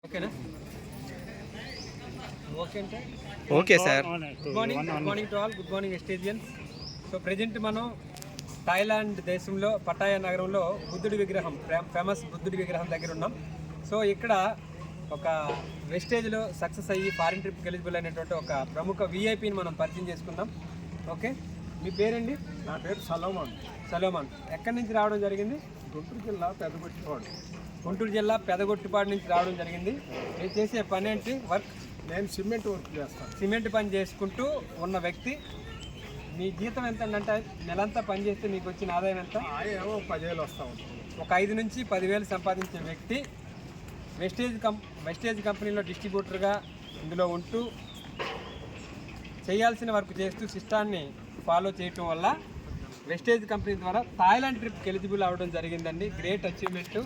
ఓకేనా? ఓకే అంటే okay sir. Good morning to all. Good morning ఎస్టేజియన్స్. సో ప్రజెంట్ మనం థాయిలాండ్ దేశంలో పటాయా నగరంలో బుద్ధుడి విగ్రహం, ఫేమస్ బుద్ధుడి విగ్రహం దగ్గర ఉన్నాం. సో ఇక్కడ ఒక వెస్టేజ్లో సక్సెస్ అయ్యి ఫారిన్ ట్రిప్కి ఎలిజిబుల్ అయినటువంటి ఒక ప్రముఖ విఐపిని మనం పరిచయం చేసుకుందాం. ఓకే, మీ పేరండి? నా పేరు సలోమాన్. ఎక్కడి నుంచి రావడం జరిగింది? గుంటూరు జిల్లా పెదగొట్టిపాడు. గుంటూరు జిల్లా పెదగొట్టిపాడు నుంచి రావడం జరిగింది. మీరు చేసే పని ఏంటి? వర్క్? నేను సిమెంట్ వర్క్ చేస్తాను. సిమెంట్ పని చేసుకుంటూ ఉన్న వ్యక్తి. మీ జీతం ఎంత అంటే నెలంతా పని చేస్తే మీకు వచ్చిన ఆదాయం ఎంత? ఏమో 10,000 వస్తూ ఉంటుంది. ఒక 5 నుంచి 10,000 సంపాదించే వ్యక్తి వెస్టేజ్ కంపెనీలో డిస్ట్రిబ్యూటర్గా ఇందులో ఉంటూ చేయాల్సిన వర్క్ చేస్తూ సిస్టాన్ని ఫాలో చేయటం వల్ల వెస్టేజ్ కంపెనీ ద్వారా థాయిలాండ్ ట్రిప్కి ఎలిజిబుల్ అవ్వడం జరిగిందండి. Great achievement.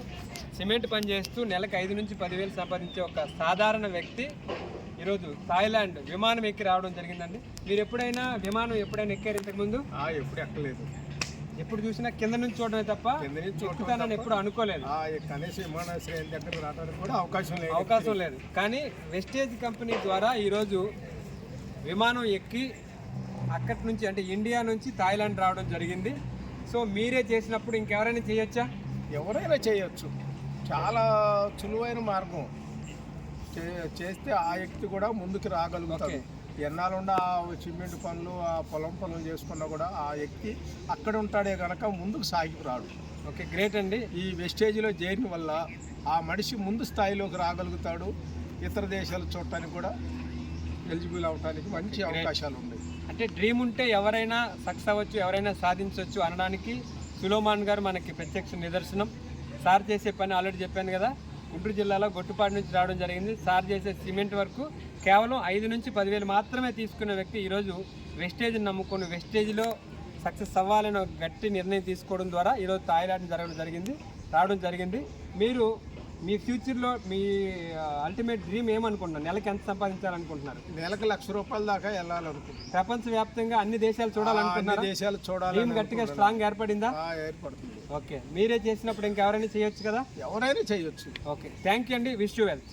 సిమెంట్ పని చేస్తూ నెలకు 5 నుంచి 10,000 సంపాదించే ఒక సాధారణ వ్యక్తి ఈరోజు థాయిలాండ్ విమానం ఎక్కి రావడం జరిగిందండి. మీరు ఎప్పుడైనా విమానం ఎక్కారు ఇంతకుముందు? ఎప్పుడు ఎక్కలేదు. ఎప్పుడు చూసినా కింద నుంచి చూడడమే తప్ప ఎక్కుతానని ఎప్పుడు అనుకోలేదు. కనీసం విమానాశ్రయం దగ్గర రావడానికి కూడా అవకాశం లేదు. కానీ వెస్టేజ్ కంపెనీ ద్వారా ఈరోజు విమానం ఎక్కి అక్కడి నుంచి అంటే ఇండియా నుంచి థాయిలాండ్ రావడం జరిగింది. సో మీరే చేసినప్పుడు ఇంకెవరైనా చేయొచ్చా? ఎవరైనా చేయొచ్చు. చాలా సులువైన మార్గం. చేస్తే ఆ వ్యక్తి కూడా ముందుకు రాగలుగుతాడు. ఎన్నాళ్ళుండా ఆ సిమెంట్ పనులు, ఆ పొలం పనులు చేసుకున్నా కూడా ఆ వ్యక్తి అక్కడ ఉంటాడే కనుక ముందుకు సాగిపు రాడు. ఓకే, గ్రేట్ అండి. ఈ వెస్టేజ్లో చేరిన వల్ల ఆ మనిషి ముందు స్థాయిలోకి రాగలుగుతాడు. ఇతర దేశాలు చూడటానికి కూడా ఎలిజిబుల్ అవడానికి మంచి అవకాశాలు ఉన్నాయి. అంటే డ్రీమ్ ఉంటే ఎవరైనా సక్సెస్ అవ్వచ్చు, ఎవరైనా సాధించవచ్చు అనడానికి సులోమాన్ గారు మనకి ప్రత్యక్ష నిదర్శనం. సార్ చేసే పని ఆల్రెడీ చెప్పాను కదా, గుంటూరు జిల్లాలో గొట్టుపాడు నుంచి రావడం జరిగింది. సార్ చేసే సిమెంట్ వరకు కేవలం 5 నుంచి 10,000 మాత్రమే తీసుకున్న వ్యక్తి ఈరోజు వెస్టేజ్ని నమ్ముకొని వెస్టేజ్లో సక్సెస్ అవ్వాలని ఒక గట్టి నిర్ణయం తీసుకోవడం ద్వారా ఈరోజు థాయిలాండ్ రావడం జరిగింది. మీరు మీ ఫ్యూచర్లో మీ అల్టిమేట్ డ్రీమ్ ఏమనుకుంటున్నారు? నెలకి ఎంత సంపాదించాలనుకుంటున్నారు? నెలకు ₹1,00,000 దాకా వెళ్ళాలనుకుంటున్నారు. ప్రపంచవ్యాప్తంగా అన్ని దేశాలు చూడాలనుకుంటున్నారు. దేశాలు చూడాలి. గట్టిగా స్ట్రాంగ్ ఏర్పడిందా? ఏర్పడుతుంది. ఓకే, మీరే చేసినప్పుడు ఇంకెవరైనా చేయొచ్చు కదా? ఎవరైనా చేయొచ్చు. ఓకే, థ్యాంక్ యూ అండి. Wish you wealth.